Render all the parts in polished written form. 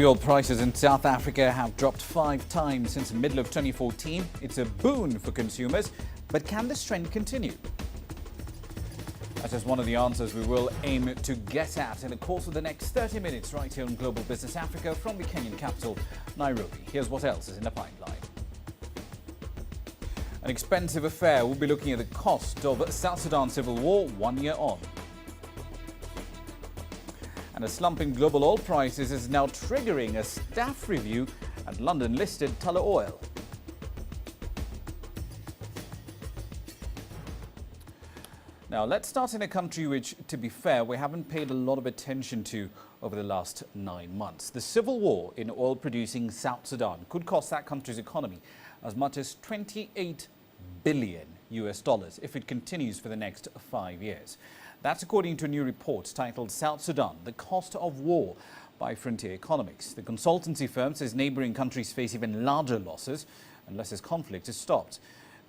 Fuel prices in South Africa have dropped 5 times since the middle of 2014. It's a boon for consumers, but can this trend continue? That is one of the answers we will aim to get at in the course of the next 30 minutes right here on Global Business Africa from the Kenyan capital, Nairobi. Here's what else is in the pipeline. An expensive affair. We'll be looking at the cost of South Sudan civil war 1 year on. And a slump in global oil prices is now triggering a staff review at London-listed Tullow Oil. Now, let's start in a country which, to be fair, we haven't paid a lot of attention to over the last 9 months. The civil war in oil-producing South Sudan could cost that country's economy as much as $28 billion if it continues for the next 5 years. That's according to a new report titled South Sudan, The Cost of War by Frontier Economics. The consultancy firm says neighboring countries face even larger losses unless this conflict is stopped.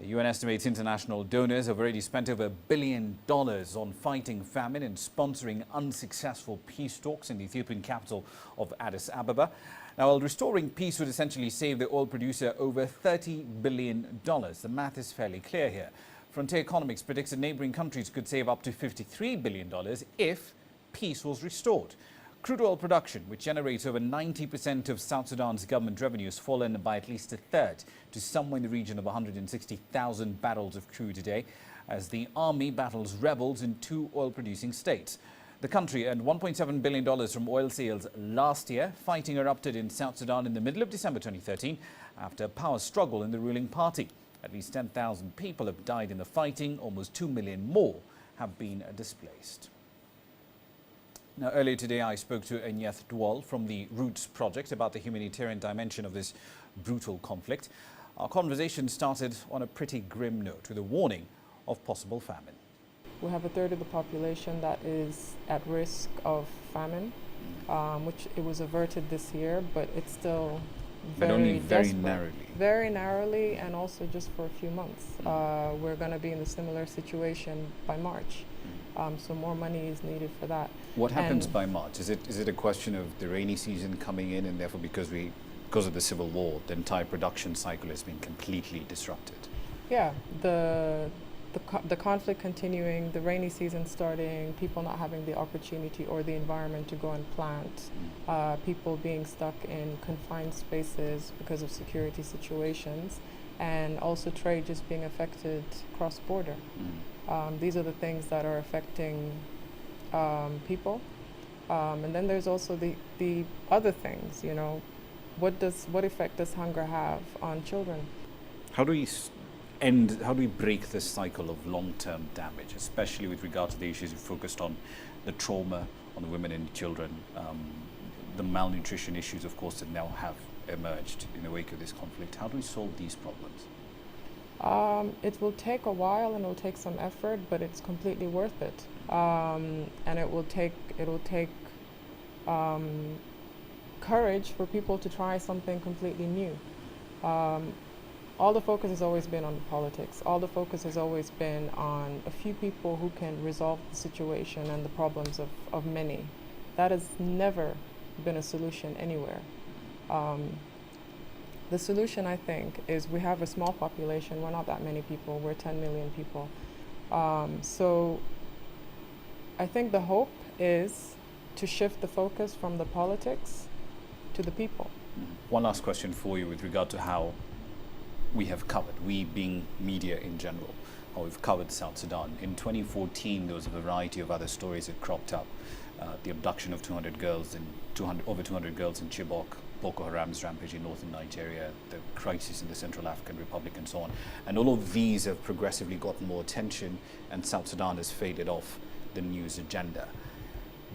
The UN estimates international donors have already spent over $1 billion on fighting famine and sponsoring unsuccessful peace talks in the Ethiopian capital of Addis Ababa. Now, while restoring peace would essentially save the oil producer over $30 billion, the math is fairly clear here. Frontier Economics predicts that neighboring countries could save up to $53 billion if peace was restored. Crude oil production, which generates over 90% of South Sudan's government revenue, has fallen by at least a third to somewhere in the region of 160,000 barrels of crude a day as the army battles rebels in 2 oil-producing states. The country earned $1.7 billion from oil sales last year. Fighting erupted in South Sudan in the middle of December 2013 after a power struggle in the ruling party. At least 10,000 people have died in the fighting. Almost 2 million more have been displaced. Now, earlier today, I spoke to Enyeth Dwal from the Roots Project about the humanitarian dimension of this brutal conflict. Our conversation started on a pretty grim note with a warning of possible famine. We have a third of the population that is at risk of famine, which it was averted this year, but it's still very narrowly. Very narrowly, and also just for a few months. We're going to be in a similar situation by March. So more money is needed for that. What happens by March? Is it a question of the rainy season coming in, and therefore because of the civil war, the entire production cycle has been completely disrupted? Yeah, the conflict continuing, the rainy season starting, people not having the opportunity or the environment to go and plant, people being stuck in confined spaces because of security situations, and also trade just being affected cross-border. These are the things that are affecting people. And then there's also the other things, you know. What effect does hunger have on children? How do we break this cycle of long-term damage, especially with regard to the issues you focused on, the trauma on the women and children, the malnutrition issues, of course, that now have emerged in the wake of this conflict? How do we solve these problems? It will take a while and it will take some effort, but it's completely worth it. And it will take courage for people to try something completely new. All the focus has always been on the politics. All the focus has always been on a few people who can resolve the situation and the problems of many. That has never been a solution anywhere. The solution, I think, is we have a small population. We're not that many people. We're 10 million people. So I think the hope is to shift the focus from the politics to the people. One last question for you with regard to how we have covered, we being media in general, how we've covered South Sudan. In 2014, there was a variety of other stories that cropped up. The abduction of over 200 girls in Chibok, Boko Haram's rampage in northern Nigeria, the crisis in the Central African Republic, and so on. And all of these have progressively gotten more attention, and South Sudan has faded off the news agenda.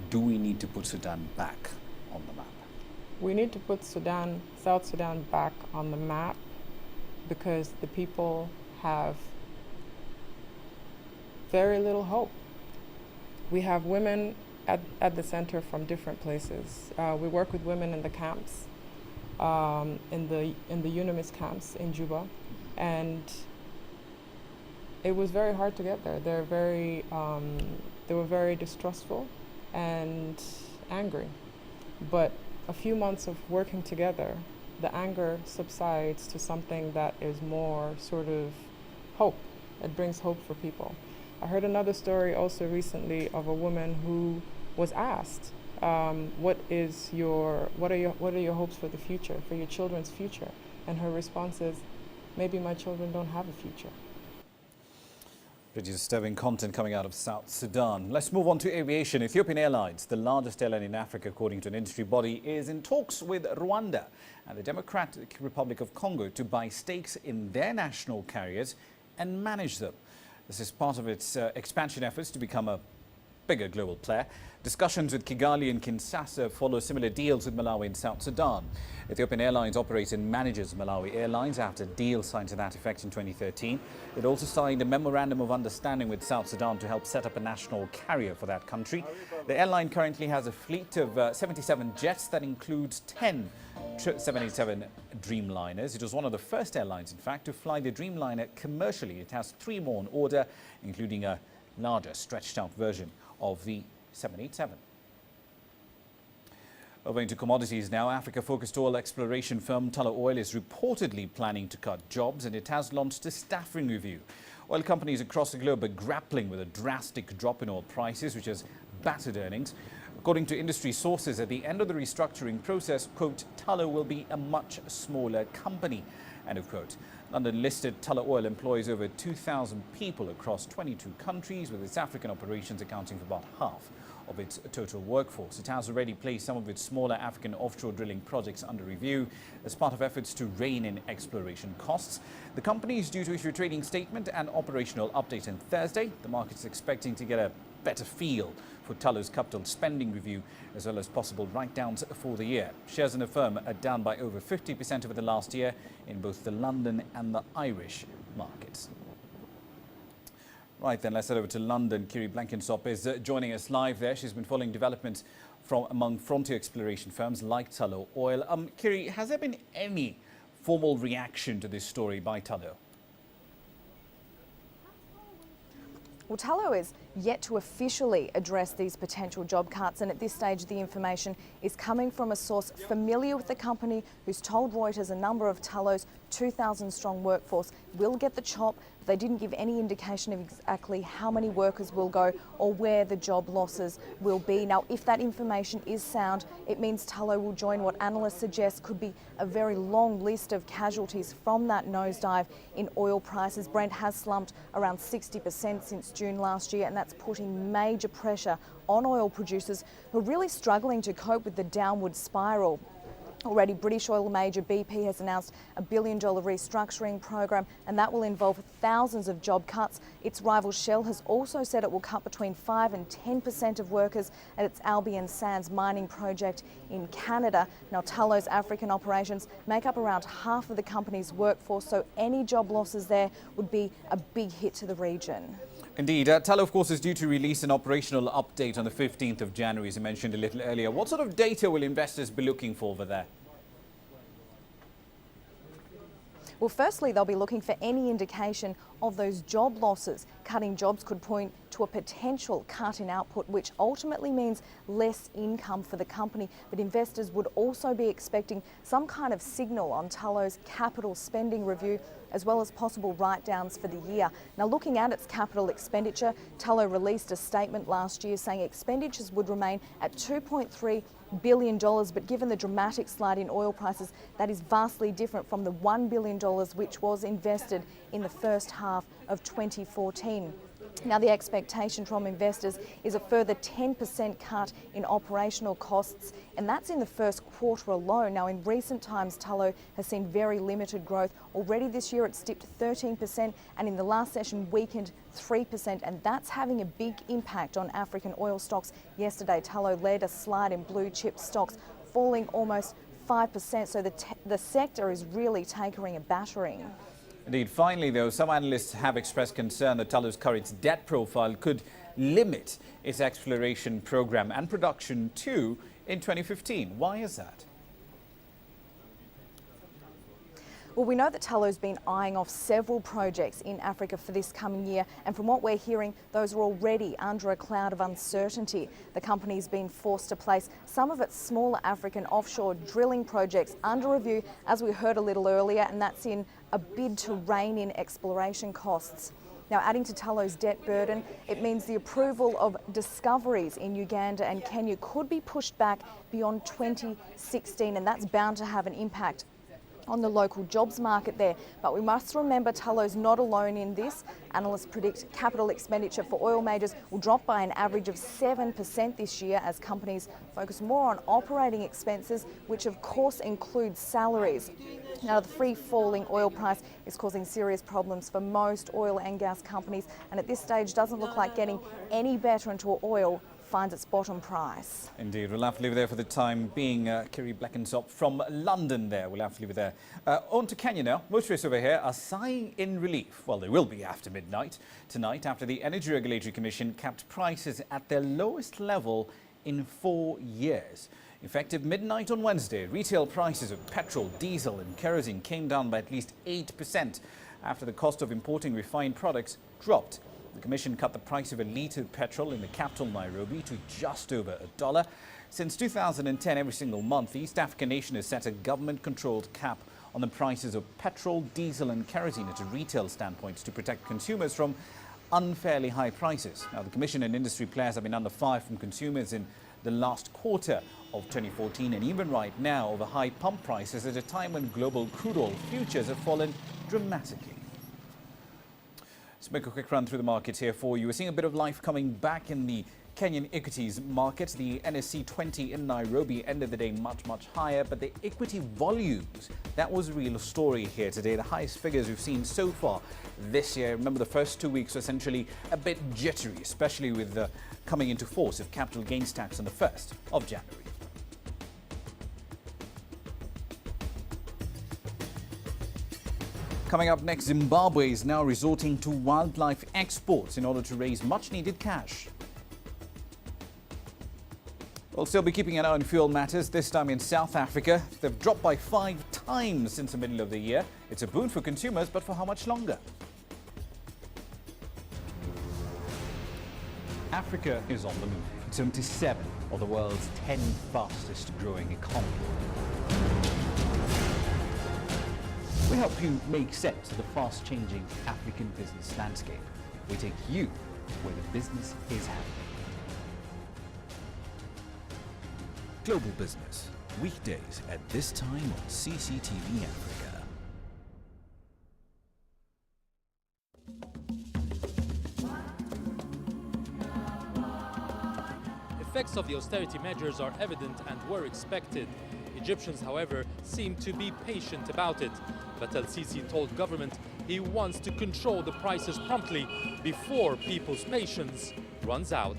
Do we need to put Sudan back on the map? We need to put South Sudan back on the map because the people have very little hope. We have women at the center from different places. We work with women in the camps, in the UNAMIS camps in Juba, and it was very hard to get there. They were very distrustful and angry, but a few months of working together, the anger subsides to something that is more sort of hope. It brings hope for people. I heard another story also recently of a woman who was asked, what are your hopes for the future, for your children's future? And her response is, maybe my children don't have a future. Pretty disturbing content coming out of South Sudan. Let's move on to aviation. Ethiopian Airlines, the largest airline in Africa according to an industry body, is in talks with Rwanda and the Democratic Republic of Congo to buy stakes in their national carriers and manage them. This is part of its expansion efforts to become a bigger global player. Discussions with Kigali and Kinshasa follow similar deals with Malawi and South Sudan. Ethiopian Airlines operates and manages Malawi Airlines after a deal signed to that effect in 2013. It also signed a memorandum of understanding with South Sudan to help set up a national carrier for that country. The airline currently has a fleet of 77 jets that includes 10 787 Dreamliners. It was one of the first airlines, in fact, to fly the Dreamliner commercially. It has 3 more on order, including a larger, stretched-out version of the 787. Over into commodities now. Africa-focused oil exploration firm Tullow Oil is reportedly planning to cut jobs, and it has launched a staffing review. Oil companies across the globe are grappling with a drastic drop in oil prices, which has battered earnings. According to industry sources, at the end of the restructuring process, quote, Tullow will be a much smaller company, end of quote. London-listed Tullow Oil employs over 2,000 people across 22 countries, with its African operations accounting for about half of its total workforce. It has already placed some of its smaller African offshore drilling projects under review as part of efforts to rein in exploration costs. The company is due to issue a trading statement and operational update on Thursday. The market is expecting to get a better feel for Tullow's capital spending review, as well as possible write-downs for the year. Shares in the firm are down by over 50% over the last year in both the London and the Irish markets. Right then, let's head over to London. Kiri Blenkinsop is joining us live there. She's been following developments from among frontier exploration firms like Tullow Oil. Kiri, has there been any formal reaction to this story by Tullow? Well, Tullow is yet to officially address these potential job cuts, and at this stage the information is coming from a source familiar with the company who's told Reuters a number of Tullow's 2,000 strong workforce will get the chop. They didn't give any indication of exactly how many workers will go or where the job losses will be. Now, if that information is sound, it means Tullow will join what analysts suggest could be a very long list of casualties from that nosedive in oil prices. Brent has slumped around 60% since June last year, and that's putting major pressure on oil producers who are really struggling to cope with the downward spiral. Already, British oil major BP has announced a $1 billion restructuring program, and that will involve thousands of job cuts. Its rival Shell has also said it will cut between 5 and 10% of workers at its Albion Sands mining project in Canada. Now, Tullow's African operations make up around half of the company's workforce, so any job losses there would be a big hit to the region. Indeed. Tullow, of course, is due to release an operational update on the 15th of January, as you mentioned a little earlier. What sort of data will investors be looking for over there? Well, firstly, they'll be looking for any indication of those job losses. Cutting jobs could point to a potential cut in output, which ultimately means less income for the company. But investors would also be expecting some kind of signal on Tullow's capital spending review, as well as possible write-downs for the year. Now, looking at its capital expenditure, Tullow released a statement last year saying expenditures would remain at $2.3 billion, but given the dramatic slide in oil prices, that is vastly different from the $1 billion which was invested in the first half of 2014. Now, the expectation from investors is a further 10% cut in operational costs, and that's in the first quarter alone. Now, in recent times, Tullow has seen very limited growth. Already this year, it's dipped 13%, and in the last session, weakened 3%, and that's having a big impact on African oil stocks. Yesterday, Tullow led a slide in blue chip stocks, falling almost 5%, so the sector is really taking a battering. Indeed. Finally, though, some analysts have expressed concern that Tullow's current debt profile could limit its exploration program and production too in 2015. Why is that? Well, we know that Tullow's been eyeing off several projects in Africa for this coming year, and from what we're hearing, those are already under a cloud of uncertainty. The company's been forced to place some of its smaller African offshore drilling projects under review, as we heard a little earlier, and that's in a bid to rein in exploration costs. Now, adding to Tullow's debt burden, it means the approval of discoveries in Uganda and Kenya could be pushed back beyond 2016, and that's bound to have an impact on the local jobs market there. But we must remember Tullow's not alone in this. Analysts predict capital expenditure for oil majors will drop by an average of 7% this year as companies focus more on operating expenses, which of course includes salaries. Now, the free falling oil price is causing serious problems for most oil and gas companies, and at this stage doesn't look like getting any better until oil finds its bottom price. Indeed, we'll have to leave it there for the time being. Kiri Blackensop from London there. We'll have to leave it there. On to Kenya now. Motorists over here are sighing in relief. Well, they will be after midnight tonight after the Energy Regulatory Commission capped prices at their lowest level in 4 years. Effective midnight on Wednesday, retail prices of petrol, diesel and kerosene came down by at least 8% after the cost of importing refined products dropped. The Commission cut the price of a litre of petrol in the capital, Nairobi, to just over $1. Since 2010, every single month, the East African nation has set a government-controlled cap on the prices of petrol, diesel and kerosene at a retail standpoint to protect consumers from unfairly high prices. Now, the Commission and industry players have been under fire from consumers in the last quarter of 2014 and even right now over high pump prices at a time when global crude oil futures have fallen dramatically. Let's make a quick run through the markets here for you. We're seeing a bit of life coming back in the Kenyan equities market. The NSE 20 in Nairobi ended the day much higher, but the equity volumes, that was a real story here today. The highest figures we've seen so far this year. Remember, the first 2 weeks were essentially a bit jittery, especially with the coming into force of capital gains tax on the 1st of January. Coming up next, Zimbabwe is now resorting to wildlife exports in order to raise much-needed cash. We'll still be keeping an eye on fuel matters, this time in South Africa. They've dropped by 5 times since the middle of the year. It's a boon for consumers, but for how much longer? Africa is on the move. It's home to 7 of the world's 10 fastest growing economies. We help you make sense of the fast-changing African business landscape. We take you where the business is happening. Global Business, weekdays at this time on CCTV Africa. Effects of the austerity measures are evident and were expected. Egyptians, however, seem to be patient about it. But El-Sisi told government he wants to control the prices promptly before people's patience runs out.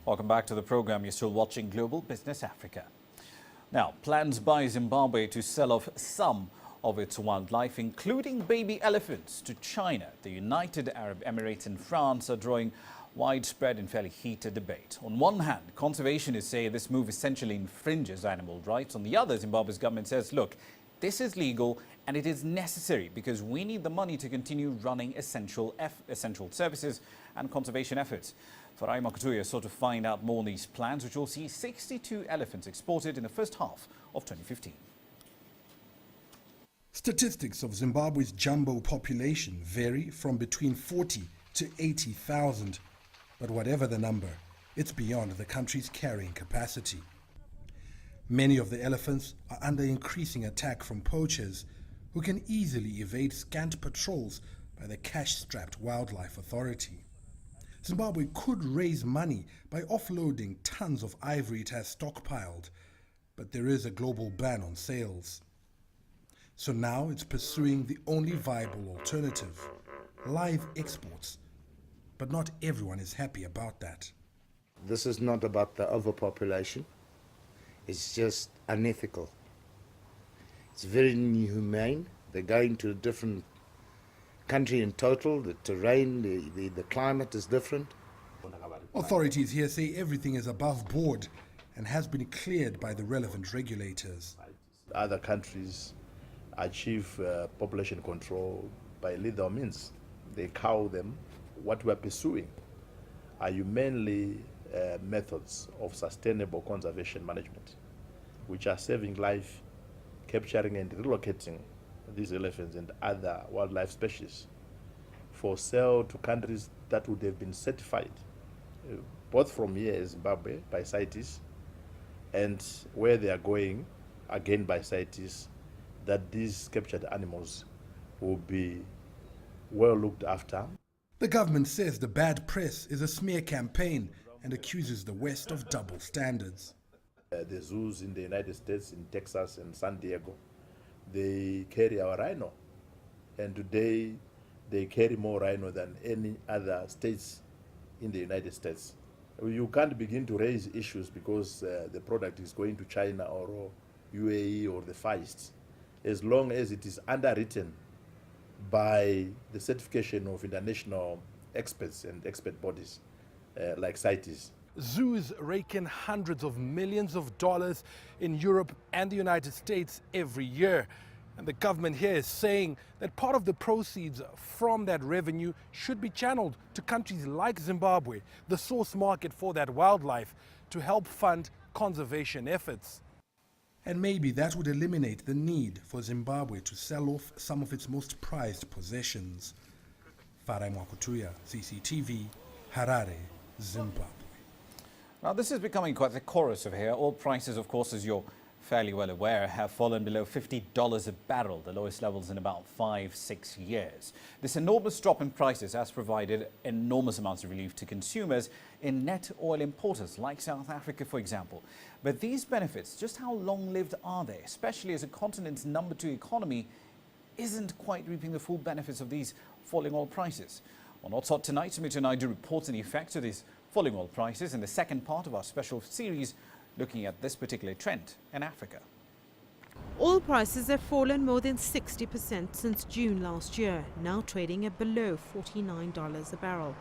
Welcome back to the program. You're still watching Global Business Africa. Now, plans by Zimbabwe to sell off some of its wildlife, including baby elephants, to China, the United Arab Emirates and France are drawing widespread and fairly heated debate. On one hand, conservationists say this move essentially infringes animal rights. On the other, Zimbabwe's government says, look, this is legal and it is necessary because we need the money to continue running essential services and conservation efforts. Farai Makutuya sought to find out more on these plans, which will see 62 elephants exported in the first half of 2015. Statistics of Zimbabwe's jumbo population vary from between 40 to 80,000. But whatever the number, it's beyond the country's carrying capacity. Many of the elephants are under increasing attack from poachers who can easily evade scant patrols by the cash-strapped Wildlife Authority. Zimbabwe could raise money by offloading tons of ivory it has stockpiled, but there is a global ban on sales. So now it's pursuing the only viable alternative, live exports. But not everyone is happy about that. This is not about the overpopulation. It's just unethical. It's very inhumane. They're going to different country in total, the terrain, the climate is different. Authorities here say everything is above board and has been cleared by the relevant regulators. Other countries achieve population control by lethal means. They cow them. What we're pursuing are humanely methods of sustainable conservation management, which are saving life, capturing and relocating these elephants and other wildlife species for sale to countries that would have been certified, both from here in Zimbabwe by CITES and where they are going, again by CITES, that these captured animals will be well looked after. The government says the bad press is a smear campaign and accuses the West of double standards. The zoos in the United States, in Texas and San Diego, they carry our rhino. And today, they carry more rhino than any other states in the United States. You can't begin to raise issues because the product is going to China or UAE or the Far East, as long as it is underwritten by the certification of international experts and expert bodies like CITES. Zoos rake in hundreds of millions of dollars in Europe and the United States every year. And the government here is saying that part of the proceeds from that revenue should be channeled to countries like Zimbabwe, the source market for that wildlife, to help fund conservation efforts. And maybe that would eliminate the need for Zimbabwe to sell off some of its most prized possessions. Farai Mwakutuya, CCTV, Harare, Zimbabwe. Now, this is becoming quite the chorus of here. Oil prices, of course, as you're fairly well aware, have fallen below $50 a barrel, the lowest levels in about 5-6 years. This enormous drop in prices has provided enormous amounts of relief to consumers in net oil importers like South Africa, for example. But these benefits, just how long-lived are they, especially as a continent's number 2 economy isn't quite reaping the full benefits of these falling oil prices? On What's Hot Tonight, Sumitra Naidu reports on the effects of these falling oil prices in the second part of our special series looking at this particular trend in Africa. Oil prices have fallen more than 60% since June last year, now trading at below $49 a barrel,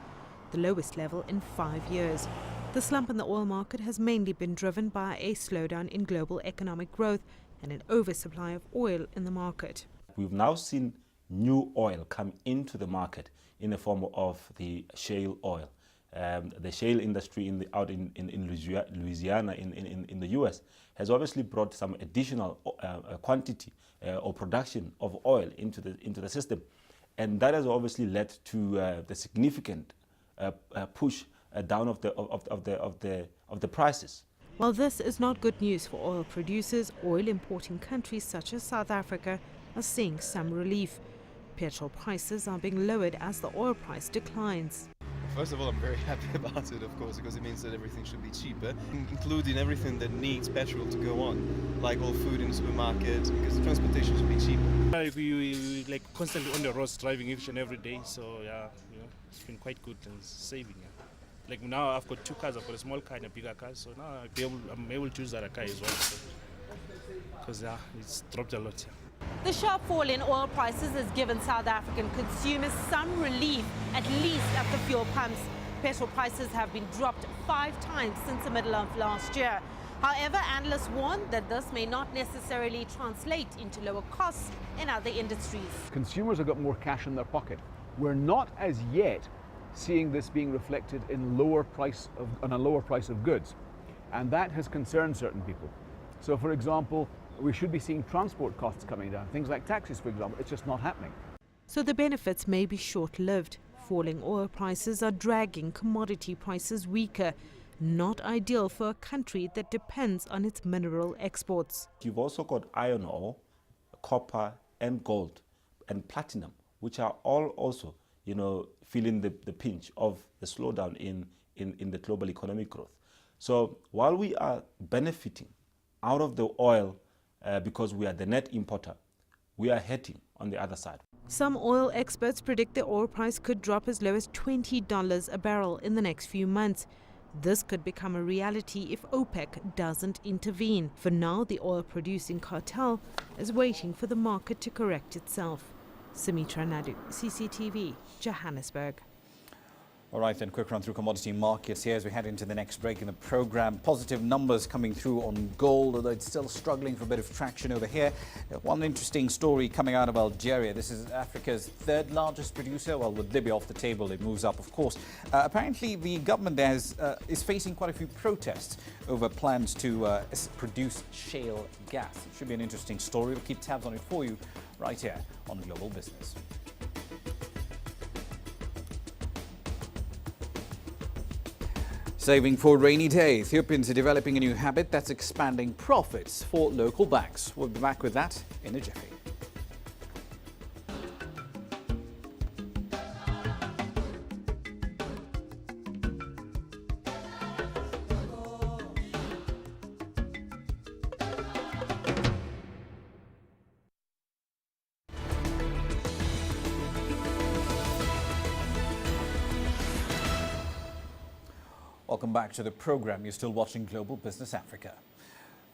the lowest level in 5 years. The slump in the oil market has mainly been driven by a slowdown in global economic growth and an oversupply of oil in the market. We've now seen new oil come into the market in the form of the shale oil. The shale industry out in Louisiana, in the US, has obviously brought some additional quantity or production of oil into the system, and that has obviously led to the significant push down of the prices. While this is not good news for oil producers, oil importing countries such as South Africa are seeing some relief. Petrol prices are being lowered as the oil price declines. First of all, I'm very happy about it, of course, because it means that everything should be cheaper, including everything that needs petrol to go on, like all food in the supermarket, because transportation should be cheaper. We like constantly on the roads driving each and every day, so yeah, it's been quite good and saving. Yeah. Like now I've got 2 cars, I've got a small car and a bigger car, so now I'm able to use that car as well, because it's dropped a lot. Yeah. The sharp fall in oil prices has given South African consumers some relief, at least at the fuel pumps. Petrol prices have been dropped 5 times since the middle of last year. However, analysts warn that this may not necessarily translate into lower costs in other industries. Consumers have got more cash in their pocket. We're not as yet seeing this being reflected in a lower price of goods, and that has concerned certain people. So, for example, we should be seeing transport costs coming down, things like taxes, for example. It's just not happening. So the benefits may be short-lived. Falling oil prices are dragging commodity prices weaker, not ideal for a country that depends on its mineral exports. You've also got iron ore, copper and gold and platinum, which are all also, feeling the pinch of the slowdown in the global economic growth. So while we are benefiting out of the oil because we are the net importer, we are hurting on the other side. Some oil experts predict the oil price could drop as low as $20 a barrel in the next few months. This could become a reality if OPEC doesn't intervene. For now, the oil-producing cartel is waiting for the market to correct itself. Sumitra Nadu, CCTV, Johannesburg. All right, then, quick run through commodity markets here as we head into the next break in the program. Positive numbers coming through on gold, although it's still struggling for a bit of traction over here. One interesting story coming out of Algeria. This is Africa's third largest producer. Well, with Libya off the table, it moves up, of course. Apparently, the government there is facing quite a few protests over plans to produce shale gas. It should be an interesting story. We'll keep tabs on it for you right here on Global Business. Saving for a rainy day. Ethiopians are developing a new habit that's expanding profits for local banks. We'll be back with that in a jiffy. Welcome back to the program. You're still watching Global Business Africa.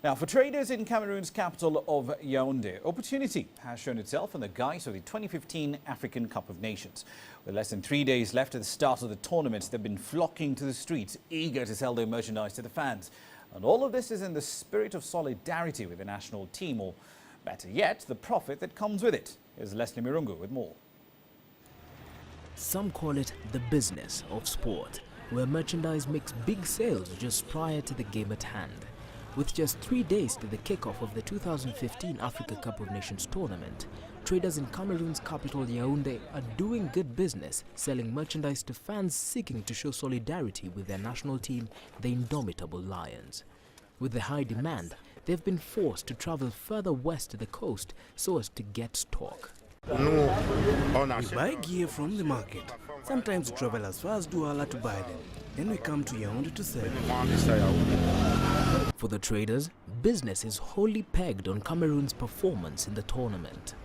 Now, for traders in Cameroon's capital of Yaoundé, opportunity has shown itself in the guise of the 2015 African Cup of Nations. With less than 3 days left at the start of the tournament, they've been flocking to the streets, eager to sell their merchandise to the fans. And all of this is in the spirit of solidarity with the national team, or better yet, the profit that comes with it. Here's Leslie Mirungu with more. Some call it the business of sport, where merchandise makes big sales just prior to the game at hand. With just 3 days to the kickoff of the 2015 Africa Cup of Nations tournament, traders in Cameroon's capital Yaoundé are doing good business, selling merchandise to fans seeking to show solidarity with their national team, the indomitable Lions. With the high demand, they've been forced to travel further west to the coast so as to get stock. We buy gear from the market. Sometimes we travel as far as Douala to buy them. Then we come to Yaoundé to sell. For the traders, business is wholly pegged on Cameroon's performance in the tournament.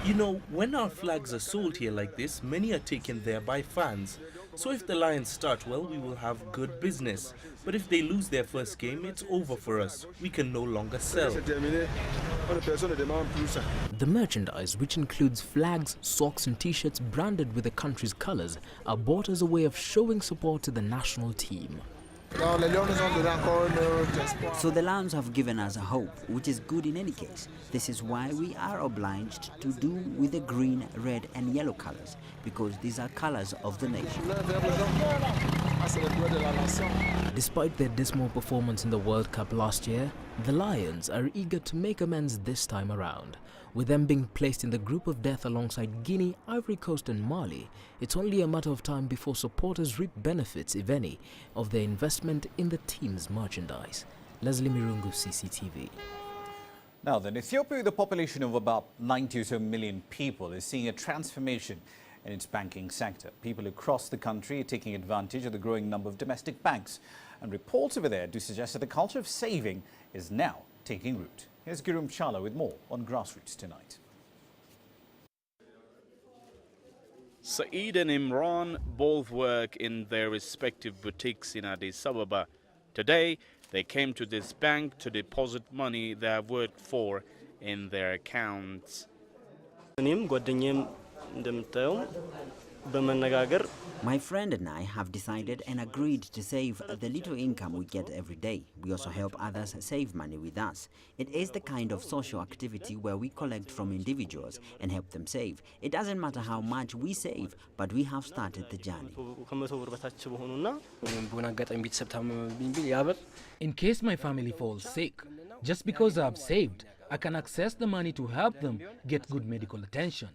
You know, when our flags are sold here like this, many are taken there by fans. So if the Lions start well, we will have good business. But if they lose their first game, it's over for us. We can no longer sell. The merchandise, which includes flags, socks and t-shirts branded with the country's colors, are bought as a way of showing support to the national team. So the Lions have given us a hope, which is good in any case. This is why we are obliged to do with the green, red and yellow colors, because these are colors of the nation. Despite their dismal performance in the World Cup last year, the Lions are eager to make amends this time around. With them being placed in the group of death alongside Guinea, Ivory Coast and Mali, it's only a matter of time before supporters reap benefits, if any, of their investment in the team's merchandise. Leslie Mirungu, CCTV. Now then, Ethiopia, with a population of about 90 or so million people, is seeing a transformation in its banking sector. People across the country are taking advantage of the growing number of domestic banks. And reports over there do suggest that the culture of saving is now taking root. Here's Girum Chala with more on Grassroots tonight. Saeed and Imran both work in their respective boutiques in Addis Ababa. Today, they came to this bank to deposit money they have worked for in their accounts. My friend and I have decided and agreed to save the little income we get every day. We also help others save money with us. It is the kind of social activity where we collect from individuals and help them save. It doesn't matter how much we save, but we have started the journey. In case my family falls sick, just because I've saved, I can access the money to help them get good medical attention.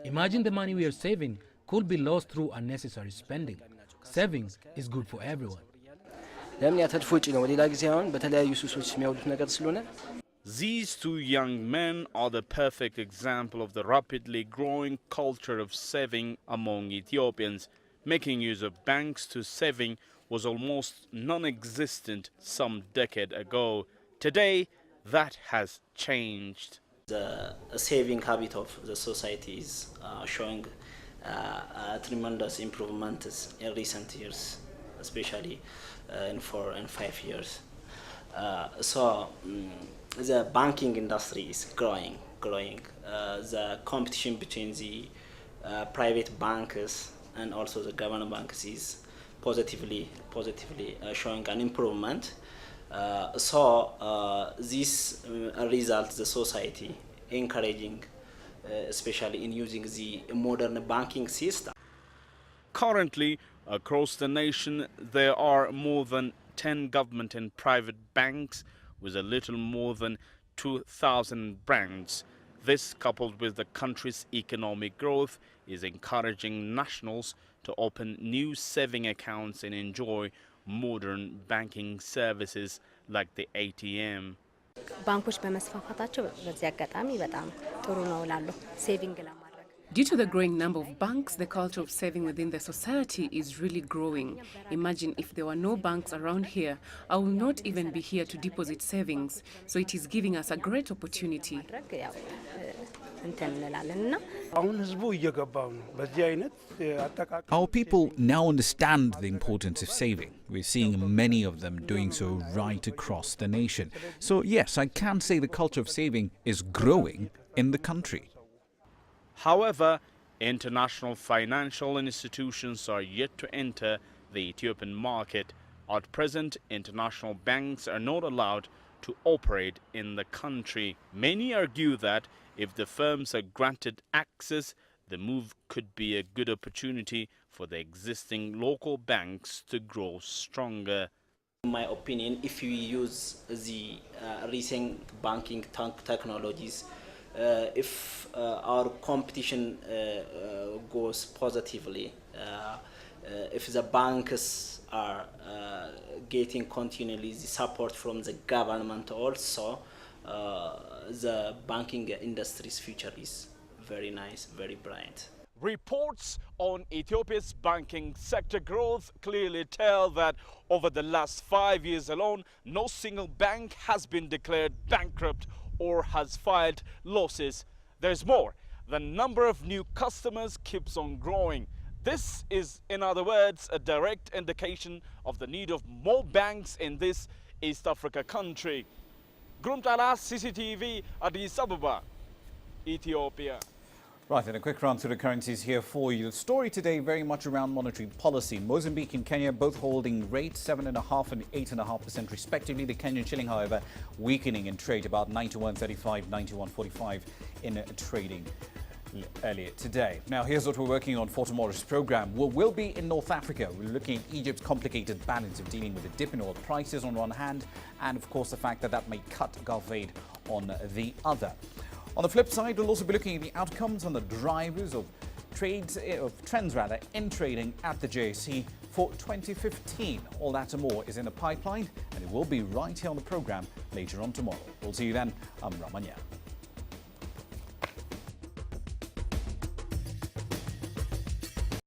Imagine the money we are saving could be lost through unnecessary spending. Saving is good for everyone. These two young men are the perfect example of the rapidly growing culture of saving among Ethiopians. Making use of banks to saving was almost non-existent some decade ago. Today, that has changed. The saving habit of the society is showing tremendous improvements in recent years, especially in 4 and 5 years. The banking industry is growing growing. The competition between the private banks and also the government banks is positively showing an improvement. So this results the society encouraging, especially in using the modern banking system. Currently, across the nation, there are more than 10 government and private banks with a little more than 2,000 branches. This, coupled with the country's economic growth, is encouraging nationals to open new saving accounts and enjoy modern banking services like the ATM. ባንኮች በመስፋፋታቸው በዚህ አጋጣሚ በጣም ጥሩ ነው እላለሁ ሴቪንግ ለማድረግ Due to the growing number of banks, the culture of saving within the society is really growing. Imagine if there were no banks around here, I will not even be here to deposit savings. So it is giving us a great opportunity. Our people now understand the importance of saving. We're seeing many of them doing so right across the nation. So yes, I can say the culture of saving is growing in the country. However, international financial institutions are yet to enter the Ethiopian market. At present, international banks are not allowed to operate in the country. Many argue that if the firms are granted access, the move could be a good opportunity for the existing local banks to grow stronger. In my opinion, if we use the recent banking technologies, if our competition goes positively, if the banks are getting continually the support from the government also, the banking industry's future is very nice, very bright. Reports on Ethiopia's banking sector growth clearly tell that over the last 5 years alone, no single bank has been declared bankrupt or has filed losses. There's more. The number of new customers keeps on growing. This is, in other words, a direct indication of the need of more banks in this East Africa country. Grumtala, CCTV, Addis Ababa, Ethiopia. Right, and a quick run through the currencies here for you. The story today very much around monetary policy. Mozambique and Kenya both holding rates 7.5% and 8.5% respectively. The Kenyan shilling, however, weakening in trade, about 91.35, 91.45 in trading earlier today. Now, here's what we're working on for tomorrow's program. We'll be in North Africa. We're looking at Egypt's complicated balance of dealing with a dip in oil prices on one hand, and of course the fact that that may cut Gulf aid on the other. On the flip side, we'll also be looking at the outcomes and the drivers of trends in trading at the JSE for 2015. All that and more is in the pipeline, and it will be right here on the program later on tomorrow. We'll see you then. I'm Ramanya.